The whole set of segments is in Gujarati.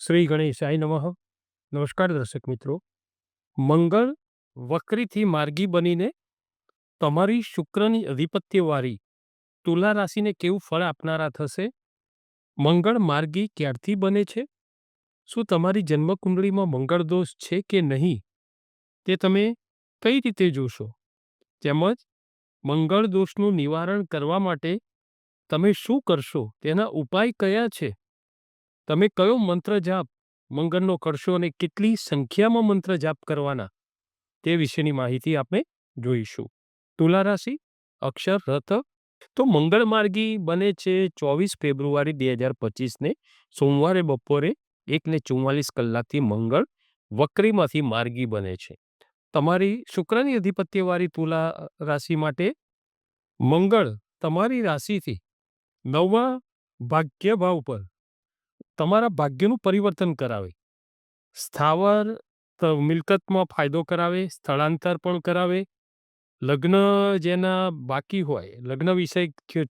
શ્રી ગણેશાય નમઃ. નમસ્કાર દર્શક મિત્રો. મંગળ વક્રીથી માર્ગી બનીને તમારી શુક્રની અધિપત્યવાળી તુલા રાશિને કેવું ફળ આપનારા થશે? મંગળ માર્ગી ક્યારથી બને છે? શું તમારી જન્મકુંડળીમાં મંગળ દોષ છે કે નહીં, તે તમે કઈ રીતે જોશો? તેમજ મંગળ દોષનું નિવારણ કરવા માટે તમે શું કરશો? તેના ઉપાય કયા છે? તમે કયો મંત્ર જાપ મંગળનો કરશો અને કેટલી સંખ્યામાં મંત્ર જાપ કરવાના, તે વિશેની માહિતી આપણે જોઈશું. તુલા રાશિ, અક્ષર રથ. તો મંગળ માર્ગી બને છે 24 ફેબ્રુઆરી 2025 સોમવારે બપોરે 1:44 મંગળ વક્રીમાંથી માર્ગી બને છે. તમારી શુક્રની અધિપત્યવાળી તુલા રાશિ માટે મંગળ તમારી રાશિથી 9મા ભાગ્ય ભાવ પર તમારા ભાગ્યનું પરિવર્તન કરાવે, સ્થાવર મિલકતમાં ફાયદો કરાવે, સ્થળાંતર પણ કરાવે, લગ્ન જેના બાકી હોય, લગ્ન વિષય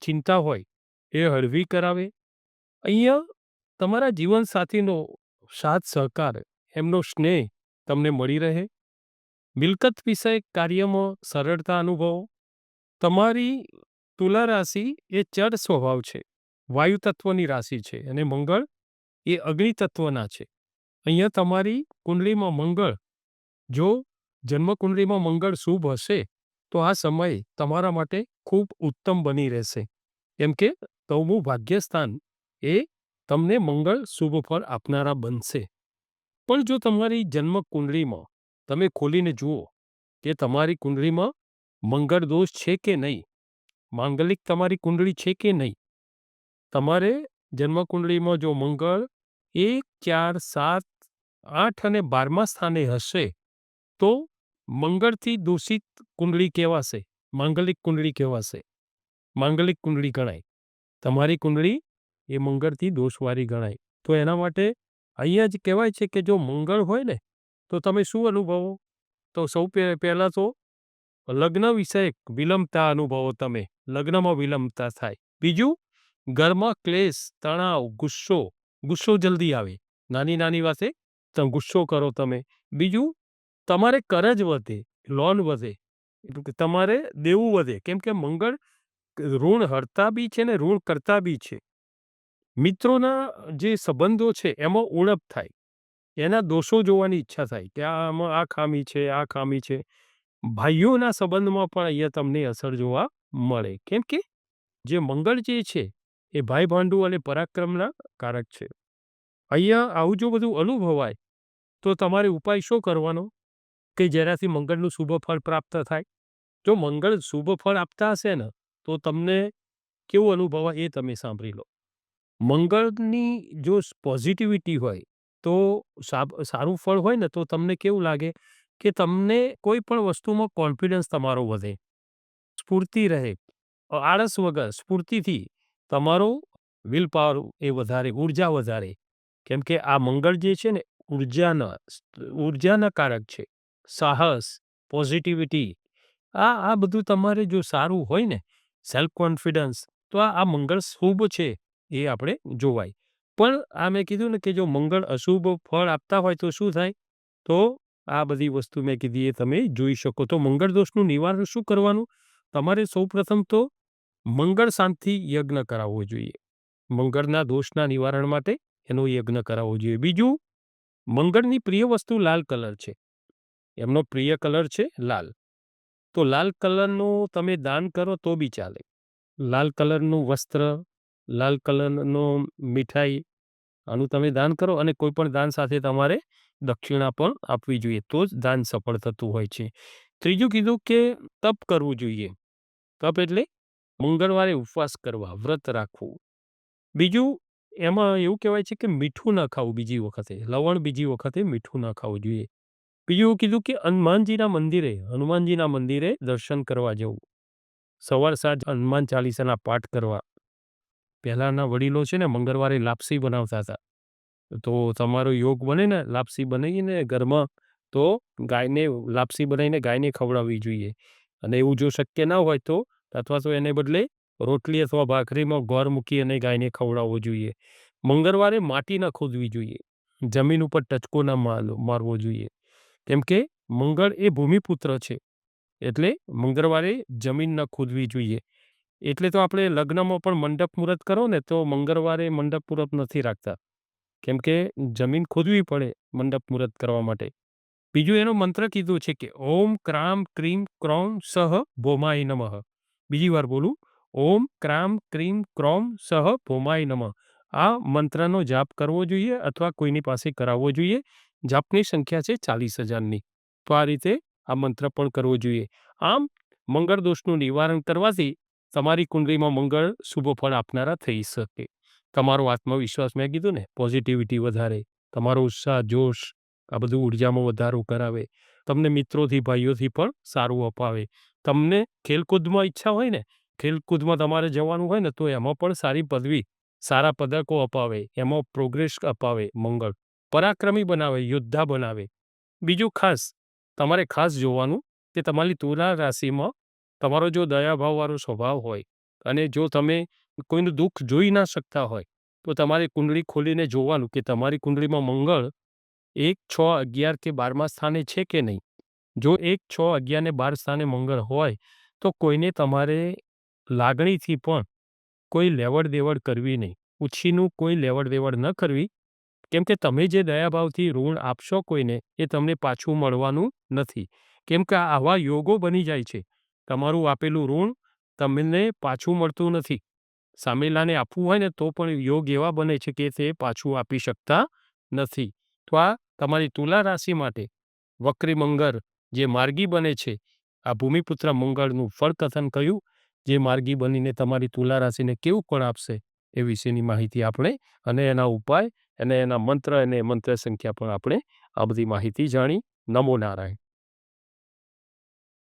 ચિંતા હોય એ હળવી કરાવે. અહીંયા તમારા જીવનસાથીનો સાથ સહકાર, એમનો સ્નેહ તમને મળી રહે. મિલકત વિષય કાર્યમાં સરળતા અનુભવો. તમારી તુલા રાશિ એ જડ સ્વભાવ છે, વાયુ તત્વની રાશિ છે અને મંગળ એ અગ્નિ તત્વના છે. અહીંયા તમારી કુંડલીમાં મંગળ, જો જન્મકુંડલીમાં મંગળ શુભ હશે તો આ સમય તમારા માટે ખૂબ ઉત્તમ બની રહેશે. કેમ કે 9મું ભાગ્યસ્થાન એ તમને મંગળ શુભ ફળ આપનારા બનશે. પણ જો તમારી જન્મ કુંડળીમાં તમે ખોલીને જુઓ કે તમારી કુંડળીમાં મંગળ દોષ છે કે નહીં, માંગલિક તમારી કુંડળી છે કે નહીં, તમારે જન્મ કુંડળીમાં જો મંગળ 1, 4, 7, 8 અને 12મા સ્થાને હશે તો મંગળથી દૂષિત કુંડળી કહેવાશે, માંગલિક કુંડળી કહેવાશે, માંગલિક કુંડળી ગણાય. તમારી કુંડળી એ મંગળથી દોષવાળી ગણાય. તો એના માટે અહીંયા જ કહેવાય છે કે જો મંગળ હોય ને તો તમે શું અનુભવો? તો સૌ પહેલાં તો લગ્ન વિષયક વિલંબતા અનુભવો, તમે લગ્નમાં વિલંબતા થાય. બીજું, ઘરમાં ક્લેશ, તણાવ, ગુસ્સો જલ્દી આવે, નાની નાની વાતે તમે ગુસ્સો કરો તમે. બીજું, તમારે કરજ વધે, લોન વધે, તમારે દેવું વધે, કેમ કે મંગળ ઋણ હરતા બી છે ને ઋણ કરતા બી છે. મિત્રોના જે સંબંધો છે એમાં ઉણપ થાય, એના દોષો જોવાની ઈચ્છા થાય કે આમાં આ ખામી છે, આ ખામી છે. ભાઈઓના સંબંધમાં પણ અહીંયા તમને અસર જોવા મળે, કેમ કે જે મંગળ જે છે એ ભાઈ ભાંડુ અને પરાક્રમના કારક છે. અહીંયા આવું જો બધું અનુભવાય તો તમારે ઉપાય શું કરવાનો કે જેનાથી મંગળનું શુભ ફળ પ્રાપ્ત થાય? જો મંગળ શુભ ફળ આપતા હશે ને તો તમને કેવું અનુભવાય એ તમે સાંભળી લો. મંગળની જો પોઝિટિવિટી હોય તો સારું ફળ હોય ને તો તમને કેવું લાગે કે તમને કોઈ પણ વસ્તુમાં કોન્ફિડન્સ તમારો વધે, સ્ફૂર્તિ રહે, આળસ વગર સ્ફૂર્તિથી તમારો વિલ પાવર એ વધારે, ઉર્જા વધારે. કેમ કે આ મંગળ જે છે ને ઉર્જાના કારક છે, સાહસ, પોઝિટિવિટી, આ બધું તમારે જો સારું હોય ને, સેલ્ફ કોન્ફિડન્સ, તો આ મંગળ શુભ છે એ આપણે જોવાય. પણ આ મેં કીધું ને કે જો મંગળ અશુભ ફળ આપતા હોય તો શું થાય? તો આ બધી વસ્તુ મેં કીધી એ તમે જોઈ શકો. તો મંગળ દોષનું નિવારણ શું કરવાનું? તમારે સૌપ્રથમ તો મંગળ શાંતિ યજ્ઞ કરાવવો જોઈએ. મંગળના દોષના નિવારણ માટે એનો યજ્ઞ કરાવવો જોઈએ. બીજું, મંગળની પ્રિય વસ્તુ લાલ કલર છે, એમનો પ્રિય કલર છે લાલ. તો લાલ કલરનું તમે દાન કરો તો બી ચાલે. લાલ કલરનું વસ્ત્ર, લાલ કલરનો મીઠાઈ, આનું તમે દાન કરો અને કોઈ પણ દાન સાથે તમારે દક્ષિણા પણ આપવી જોઈએ, તો જ દાન સફળ થતું હોય છે. ત્રીજું કીધું કે તપ કરવું જોઈએ. તપ એટલે મંગળવારે ઉપવાસ કરવા, વ્રત રાખવું. બીજું, એમાં એવું કહેવાય છે કે મીઠું ન ખાવું બીજી વખતે, લવણ બીજી વખતે મીઠું ન ખાવું જોઈએ. બીજું એવું કીધું કે હનુમાનજીના મંદિરે દર્શન કરવા જવું, સવાર સાંજ હનુમાન ચાલીસાના પાઠ કરવા. પહેલાંના વડીલો છે ને મંગળવારે લાપસી બનાવતા હતા, તો તમારો યોગ બને ને લાપસી બનાવીને ઘરમાં, તો ગાયને લાપસી બનાવીને ગાયને ખવડાવવી જોઈએ. અને એવું જો શક્ય ના હોય તો અથવા તો એને બદલે રોટલી અથવા ભાખરીમાં ગોળ મૂકી અને ગાયને ખવડાવવો જોઈએ. મંગળવારે માટી ન ખોદવી જોઈએ. જમીન ઉપર ટચકો ના મારવો જોઈએ. કેમ કે મંગળ એ ભૂમિપુત્ર છે. એટલે મંગળવારે જમીન ન ખોદવી જોઈએ. એટલે તો આપણે લગ્નમાં પણ મંડપ મુહૂર્ત કરો ને તો મંગળવારે મંડપ મુહૂર્ત નથી રાખતા. કેમ કે જમીન ખોદવી પડે મંડપ મુહૂર્ત કરવા માટે. બીજું એનો મંત્ર કીધું છે કે ઓમ ક્રામ ક્રીમ ક્રોમ સહ ભૌમાય નમઃ. બીજી વાર બોલું, ઓમ ક્રામ ક્રીમ ક્રોમ સહ ભૌમાય નમઃ. આ મંત્રનો જાપ કરવો જોઈએ અથવા કોઈની પાસે કરાવવો જોઈએ. જાપની સંખ્યા છે 40,000ની. તો આ રીતે આ મંત્ર પણ કરવો જોઈએ. આમ મંગળ દોષનું નિવારણ કરવાથી તમારી કુંડળીમાં મંગળ શુભ ફળ આપનારા થઈ શકે. તમારો આત્મવિશ્વાસ મેં કીધું ને પોઝિટિવિટી વધારે, તમારો ઉત્સાહ જોશ આ બધું ઉર્જામાં વધારો કરાવે, તમને મિત્રોથી ભાઈઓથી પણ સારું અપાવે. તમને ખેલકૂદમાં ઈચ્છા હોય ને, ખેલકૂદમાં તમારે જવાનું હોય ને તો એમાં પણ સારી પદવી, સારા પદકો અપાવે, એમાં પ્રોગ્રેસ અપાવે મંગળ. પરાક્રમી બનાવે, યોદ્ધા બનાવે. બીજું ખાસ તમારે ખાસ જોવાનું કે તમારી તુલા રાશિમાં તમારો જો દયાભાવવાળો સ્વભાવ હોય અને જો તમે કોઈનું દુઃખ જોઈ ના શકતા હોય તો તમારી કુંડળી ખોલીને જોવાનું કે તમારી કુંડળીમાં મંગળ 1, 6, 11 કે 12મા સ્થાને છે કે નહીં. જો 1, 6, 11 ને 12 સ્થાને મંગળ હોય તો કોઈને તમારે લાગણીથી પણ કોઈ લેવડ દેવડ કરવી નહીં. ઉછીનું કોઈ લેવડ દેવડ ન કરવી. કેમ કે તમે જે દયાભાવથી ઋણ આપશો કોઈને એ તમને પાછું મળવાનું નથી. કેમ કે આવા યોગો બની જાય છે. તમારું આપેલું ઋણ તમને પાછું મળતું નથી. સામેલાને આપવું હોય ને તો પણ યોગ એવા બને છે કે તે પાછું આપી શકતા નથી. તો આ તમારી તુલા રાશિ માટે વક્રી મંગળ જે માર્ગી બને છે, આ ભૂમિપુત્ર મંગળનું ફળકથન કહ્યું, જે માર્ગી બનીને તમારી તુલા રાશિને કેવું ફળ આપશે એ વિશેની માહિતી આપણે અને એના ઉપાય અને એના મંત્ર અને મંત્ર સંખ્યા પણ આપણે આ બધી માહિતી જાણી. નમો નારાયણ.